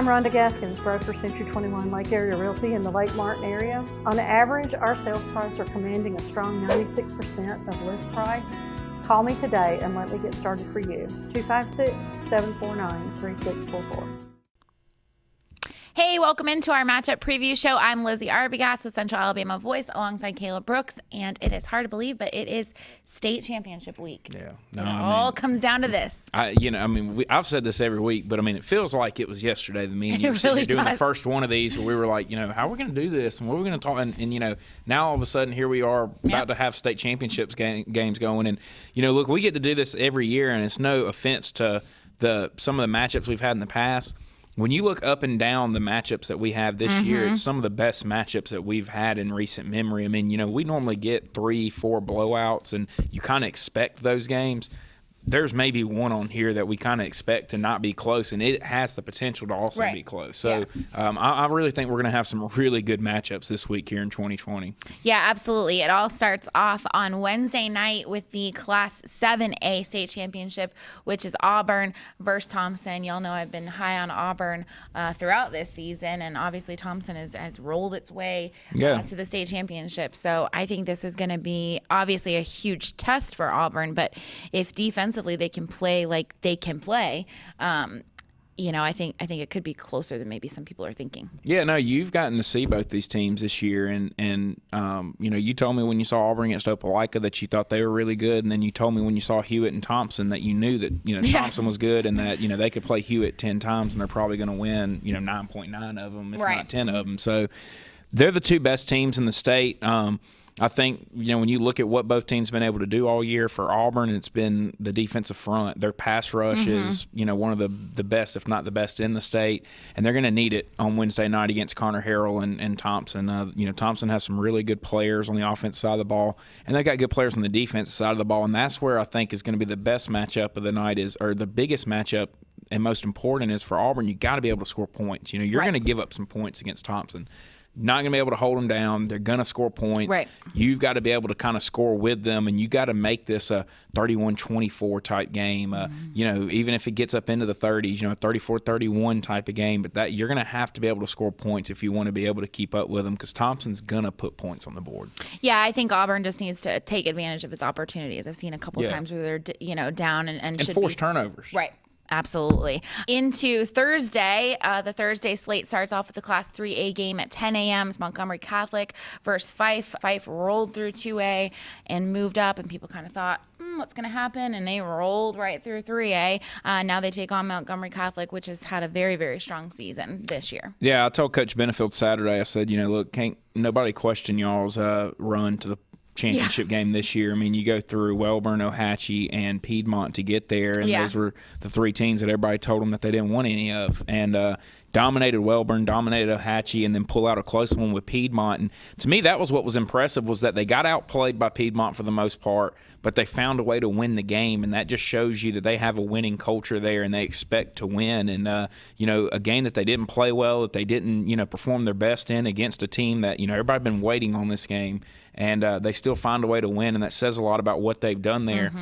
I'm Rhonda Gaskins, broker Century 21 Lake Area Realty in the Lake Martin area. On average, our sales price are commanding a strong 96% of list price. Call me today and let me get started for you. 256-749-3644. Hey, welcome into our matchup preview show. I'm Lizi Arbogast with Central Alabama Voice alongside Caleb Brooks, and it is hard to believe, but it is state championship week. Yeah, no, it all comes down to this. I've said this every week, but it feels like it was yesterday. Me and you were sitting really doing the first one of these where we were like, how are we going to do this and what are we going to talk? And now all of a sudden here we are about to have state championships games going, and look, we get to do this every year, and it's no offense to some of the matchups we've had in the past. When you look up and down the matchups that we have this year, it's some of the best matchups that we've had in recent memory. We normally get 3-4 blowouts, and you kind of expect those games. There's maybe one on here that we kind of expect to not be close, and it has the potential to also be close. So I really think we're going to have some really good matchups this week here in 2020. Yeah, absolutely. It all starts off on Wednesday night with the Class 7A state championship, which is Auburn versus Thompson. Y'all know I've been high on Auburn throughout this season, and obviously Thompson has rolled its way to the state championship. So I think this is going to be obviously a huge test for Auburn, but if defensively they can play like they can play, I think it could be closer than maybe some people are thinking. Yeah, no, you've gotten to see both these teams this year, and you told me when you saw Auburn against Opelika that you thought they were really good, and then you told me when you saw Hewitt and Thompson that you knew that Thompson was good, and that they could play Hewitt 10 times and they're probably going to win 9.9 of them, if not 10 of them. So they're the two best teams in the state. I think, when you look at what both teams have been able to do all year, for Auburn, it's been the defensive front. Their pass rush is, one of the best, if not the best, in the state, and they're going to need it on Wednesday night against Connor Harrell and Thompson. Thompson has some really good players on the offensive side of the ball, and they've got good players on the defensive side of the ball, and that's where I think is going to be the best matchup of the night or the biggest matchup and most important is for Auburn. You got to be able to score points. You're going to give up some points against Thompson. Not going to be able to hold them down. They're going to score points. Right. You've got to be able to kind of score with them, and you got to make this a 31-24 type game. Even if it gets up into the 30s, a 34-31 type of game. But that you're going to have to be able to score points if you want to be able to keep up with them, because Thompson's going to put points on the board. Yeah, I think Auburn just needs to take advantage of its opportunities. I've seen a couple times where they're down and should force turnovers. Right. Absolutely. Into Thursday, the Thursday slate starts off with the Class 3A game at 10 a.m. It's Montgomery Catholic versus Fyffe. Fyffe rolled through 2A and moved up, and people kind of thought, what's going to happen? And they rolled right through 3A. Now they take on Montgomery Catholic, which has had a very, very strong season this year. Yeah, I told Coach Benefield Saturday, I said, look, can't nobody question y'all's run to the championship game this year. You go through Wellborn, Ohatchee, and Piedmont to get there, and those were the three teams that everybody told them that they didn't want any of, and dominated Wellborn, dominated Ohatchee, and then pull out a close one with Piedmont. And to me, that was what was impressive, was that they got outplayed by Piedmont for the most part, but they found a way to win the game, and that just shows you that they have a winning culture there, and they expect to win. And a game that they didn't play well, that they didn't perform their best in against a team that everybody been waiting on this game, and they still find a way to win, and that says a lot about what they've done there.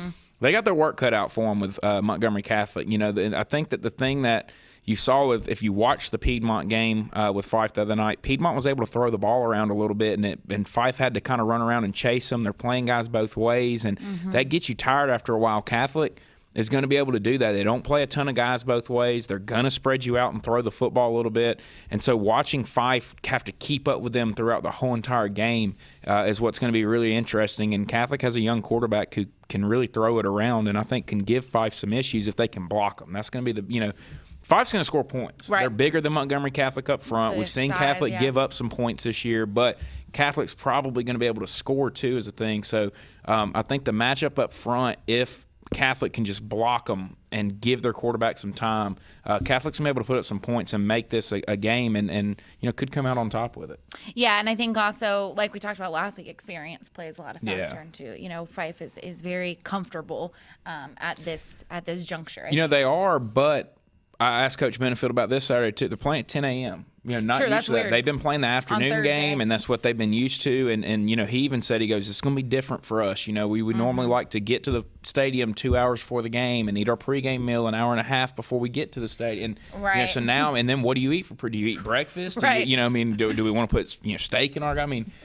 They got their work cut out for them with Montgomery Catholic. I think that the thing that you saw if you watched the Piedmont game with Fyffe the other night, Piedmont was able to throw the ball around a little bit, and Fyffe had to kind of run around and chase them. They're playing guys both ways, and that gets you tired after a while. Catholic is going to be able to do that. They don't play a ton of guys both ways. They're going to spread you out and throw the football a little bit. And so watching Fyffe have to keep up with them throughout the whole entire game is what's going to be really interesting. And Catholic has a young quarterback who can really throw it around, and I think can give Fyffe some issues if they can block them. That's going to be Fyffe's going to score points. Right. They're bigger than Montgomery Catholic up front. We've seen Catholic give up some points this year, but Catholic's probably going to be able to score too is a thing. So I think the matchup up front, if Catholic can just block them and give their quarterback some time, Catholic's going to be able to put up some points and make this a game and could come out on top with it. Yeah, and I think also, like we talked about last week, experience plays a lot of factor too. Fyffe is very comfortable at this juncture. They are, but I asked Coach Benefield about this Saturday too. They're playing at 10 a.m. not True, used that's to that. weird. They've been playing the afternoon game, and that's what they've been used to. And he even said, he goes, it's going to be different for us. We would normally like to get to the stadium 2 hours before the game and eat our pregame meal an hour and a half before we get to the stadium. And so now, and then what do you eat do you eat breakfast? Right. Do we want to put steak in our?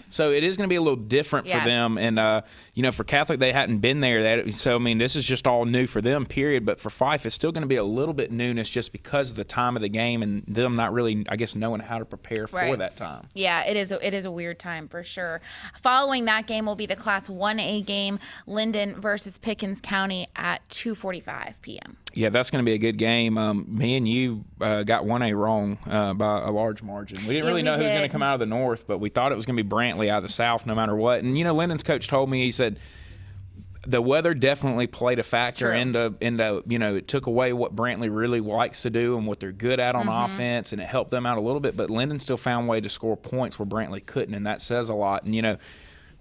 So it is going to be a little different for them. And for Catholic, they hadn't been there. So this is just all new for them. Period. But for Fyffe, it's still going to be a little bit newness just because of the time of the game and them not really, I guess, knowing how to prepare for that time. Yeah, it is a weird time for sure. Following that game will be the Class 1A game, Linden versus Pickens County at 2:45 p.m. Yeah, that's going to be a good game. Me and you got 1A wrong by a large margin. We didn't really know who was going to come out of the north, but we thought it was going to be Brantley out of the south no matter what. And, Linden's coach told me, he said, the weather definitely played a factor into it took away what Brantley really likes to do and what they're good at on offense, and it helped them out a little bit. But Linden still found a way to score points where Brantley couldn't, and that says a lot. And,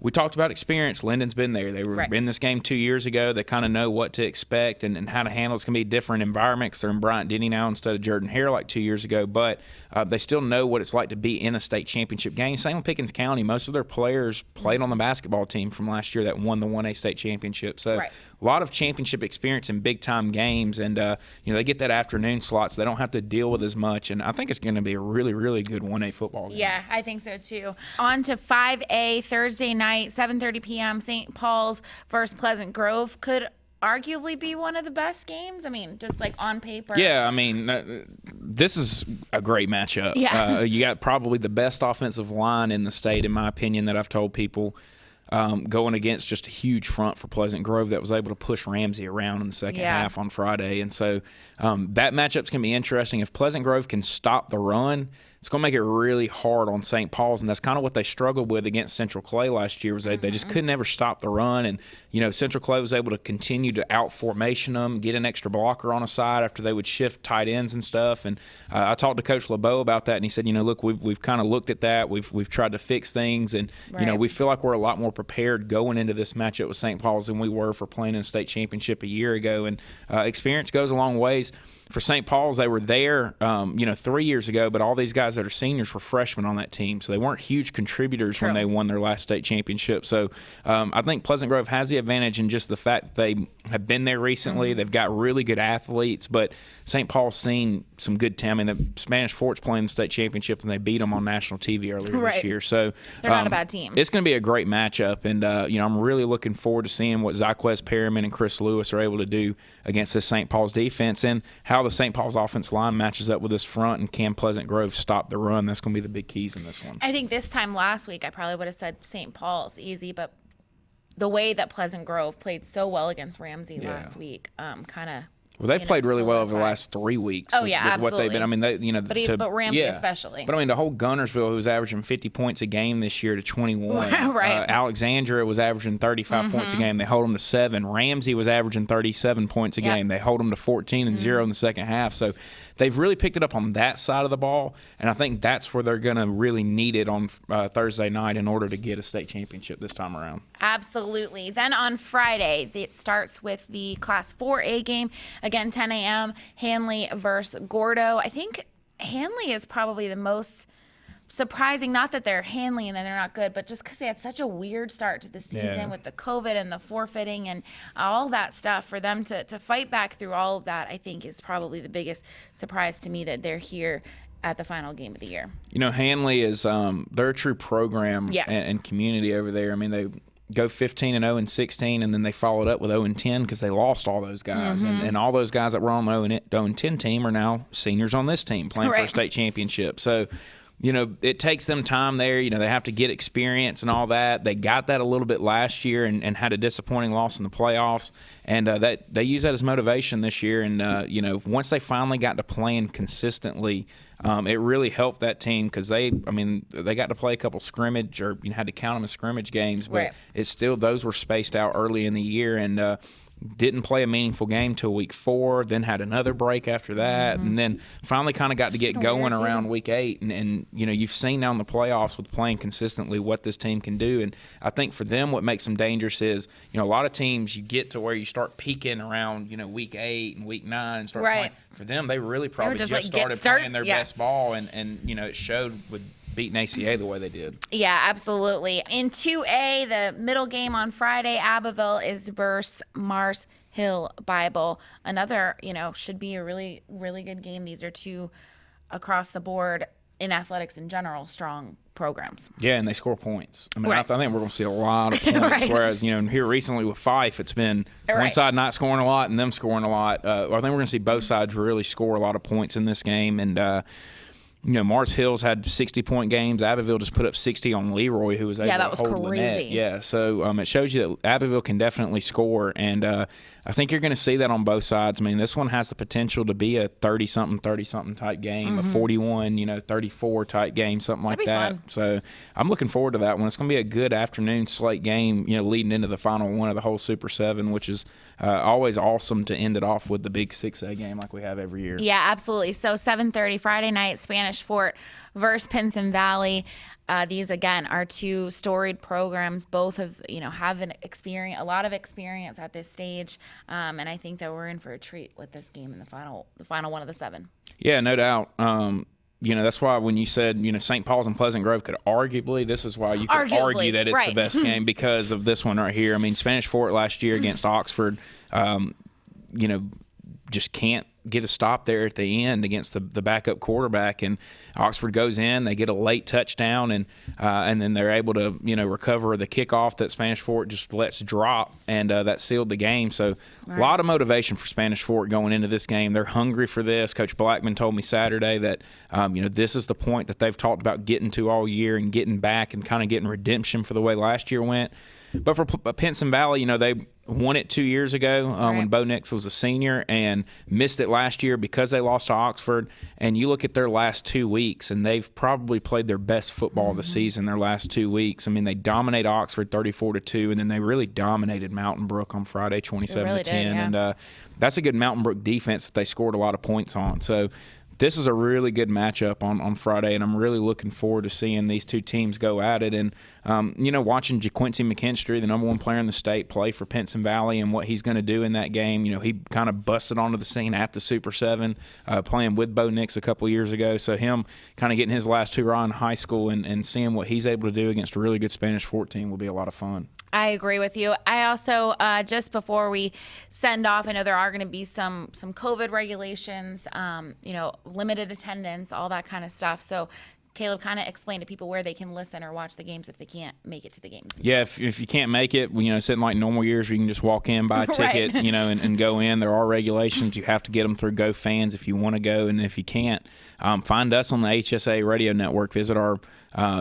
we talked about experience. Linden's been there. They were in this game 2 years ago. They kind of know what to expect and how to handle. It's going to be a different environment because they're in Bryant Denny now instead of Jordan Hare like 2 years ago. But they still know what it's like to be in a state championship game. Same with Pickens County. Most of their players played on the basketball team from last year that won the 1A state championship. So a lot of championship experience in big-time games. And, they get that afternoon slot, so they don't have to deal with as much. And I think it's going to be a really, really good 1A football game. Yeah, I think so too. On to 5A Thursday night, 7:30 p.m. St. Paul's versus Pleasant Grove could arguably be one of the best games. Just like on paper. Yeah, this is a great matchup. Yeah. You got probably the best offensive line in the state, in my opinion, that I've told people. Going against just a huge front for Pleasant Grove that was able to push Ramsey around in the second half on Friday. And so that matchup's going to be interesting. If Pleasant Grove can stop the run, it's going to make it really hard on St. Paul's, and that's kind of what they struggled with against Central Clay last year. Was they just couldn't ever stop the run, and Central Clay was able to continue to out-formation them, get an extra blocker on a side after they would shift tight ends and stuff. And I talked to Coach LeBeau about that, and he said, look, we've kind of looked at that, we've tried to fix things, and we feel like we're a lot more prepared going into this matchup with St. Paul's than we were for playing in a state championship a year ago. And experience goes a long ways. For St. Paul's, they were there, 3 years ago, but all these guys that are seniors were freshmen on that team, so they weren't huge contributors when they won their last state championship. So I think Pleasant Grove has the advantage in just the fact that they have been there recently. They've got really good athletes, but St. Paul's seen some good talent. The Spanish Fort's playing the state championship, and they beat them on national TV earlier this year. So they're not a bad team. It's going to be a great matchup, and I'm really looking forward to seeing what Zyquez Perriman and Chris Lewis are able to do against this St. Paul's defense, and how the St. Paul's offense line matches up with this front, and can Pleasant Grove stop the run. That's going to be the big keys in this one. I think this time last week I probably would have said St. Paul's easy, but the way that Pleasant Grove played so well against Ramsey last week kind of. Well, they've played really well over the last 3 weeks. With what they've been. But Ramsey especially. But the whole Gunnersville, who was averaging 50 points a game this year, to 21. Right. Alexandria was averaging 35 points a game. They hold them to 7. Ramsey was averaging 37 points a game. They hold them to 14 and 0 in the second half. So they've really picked it up on that side of the ball, and I think that's where they're going to really need it on Thursday night in order to get a state championship this time around. Absolutely. Then on Friday, it starts with the Class 4A game. Again, 10 a.m., Hanley versus Gordo. I think Hanley is probably the most surprising. Not that they're Hanley and then they're not good, but just because they had such a weird start to the season with the COVID and the forfeiting and all that stuff. For them to fight back through all of that, I think is probably the biggest surprise to me, that they're here at the final game of the year. Hanley is they're a true program and community over there. They go 15-0 and 16, and then they followed up with 0-10 because they lost all those guys. And all those guys that were on the 0-10 team are now seniors on this team playing for a state championship. So, it takes them time there. They have to get experience and all that. They got that a little bit last year and had a disappointing loss in the playoffs. And that they use that as motivation this year. And, once they finally got to playing consistently, it really helped that team because they got to play a couple scrimmage, or had to count them as scrimmage games, but it's still, those were spaced out early in the year. And didn't play a meaningful game till week 4, then had another break after that, and then finally kind of got to get going around week 8. And you've seen now in the playoffs with playing consistently what this team can do. And I think for them, what makes them dangerous is, a lot of teams you get to where you start peaking around, week 8 and week 9 and start playing. For them, they really probably just started playing their best ball, and it showed with beating ACA the way they did. Yeah, absolutely. In 2A, the middle game on Friday, Abbeville is versus Mars Hill Bible. Another, should be a really, really good game. These are two across the board in athletics in general, strong programs. Yeah, and they score points. I mean, I think we're going to see a lot of points. Whereas, here recently with Fyffe, it's been one side not scoring a lot and them scoring a lot. I think we're going to see both sides really score a lot of points in this game. And, Mars Hills had 60-point games. Abbeville just put up 60 on Leroy, who was able to hold the net. Yeah, so it shows you that Abbeville can definitely score, and I think you're going to see that on both sides. I mean, this one has the potential to be a 30-something type game, a 41, 34 type game, something like that. Fun. So I'm looking forward to that one. It's going to be a good afternoon slate game, leading into the final one of the whole Super 7, which is always awesome to end it off with the big 6A game like we have every year. Yeah, absolutely. So 7:30 Friday night, Spanish Fort versus Pinson Valley. These again are two storied programs. Both have have a lot of experience at this stage, and I think that we're in for a treat with this game in the final one of the 7. Yeah, no doubt. That's why when you said, St. Paul's and Pleasant Grove could arguably, this is why you could argue that it's the best game because of this one right here. I mean, Spanish Fort last year against Oxford, just can't get a stop there at the end against the backup quarterback, and Oxford goes in, they get a late touchdown, and then they're able to recover the kickoff that Spanish Fort just lets drop, and that sealed the game. So a lot of motivation for Spanish Fort going into this game. They're hungry for this. Coach Blackman told me Saturday that this is the point that they've talked about getting to all year and getting back and kind of getting redemption for the way last year went. But for Pinson Valley, they won it 2 years ago when Bo Nix was a senior and missed it last year because they lost to Oxford. And you look at their last 2 weeks, and they've probably played their best football of the season their last 2 weeks. I mean, they dominate Oxford 34-2, and then they really dominated Mountain Brook on Friday 27-10. And that's a good Mountain Brook defense that they scored a lot of points on. So this is a really good matchup on Friday, and I'm really looking forward to seeing these two teams go at it. And, watching JaQuincy McKinstry, the number 1 player in the state, play for Pinson Valley and what he's going to do in that game. He kind of busted onto the scene at the Super 7, playing with Bo Nix a couple years ago. So him kind of getting his last hurrah in high school and seeing what he's able to do against a really good Spanish 14 will be a lot of fun. I agree with you. I also, just before we send off, I know there are going to be some COVID regulations, limited attendance, all that kind of stuff. So Caleb, kind of explain to people where they can listen or watch the games if they can't make it to the games. Yeah, if you can't make it, sitting like normal years where you can just walk in, buy a ticket, and go in. There are regulations. You have to get them through GoFans if you want to go. And if you can't, find us on the AHSAA Radio Network. Visit our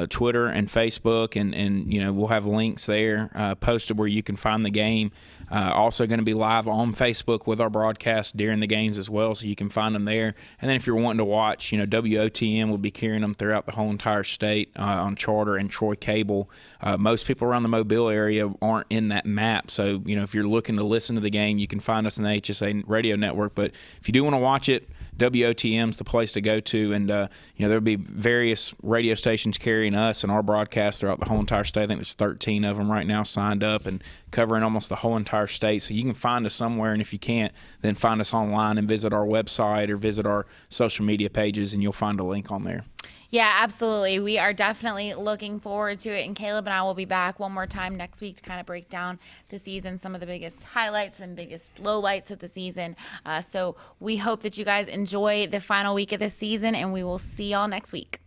Twitter and Facebook, and we'll have links there posted where you can find the game. Also going to be live on Facebook with our broadcast during the games as well, so you can find them there. And then if you're wanting to watch, WOTM will be carrying them throughout the whole entire state on Charter and Troy Cable. Most people around the Mobile area aren't in that map, so if you're looking to listen to the game, you can find us on the AHSAA Radio Network. But if you do want to watch it, WOTM's the place to go to, and there'll be various radio stations carrying us and our broadcast throughout the whole entire state. I think there's 13 of them right now signed up and covering almost the whole entire state. So you can find us somewhere, and if you can't, then find us online and visit our website or visit our social media pages, and you'll find a link on there. Yeah, absolutely. We are definitely looking forward to it, and Caleb and I will be back one more time next week to kind of break down the season, some of the biggest highlights and biggest lowlights of the season. So we hope that you guys enjoy the final week of the season, and we will see y'all next week.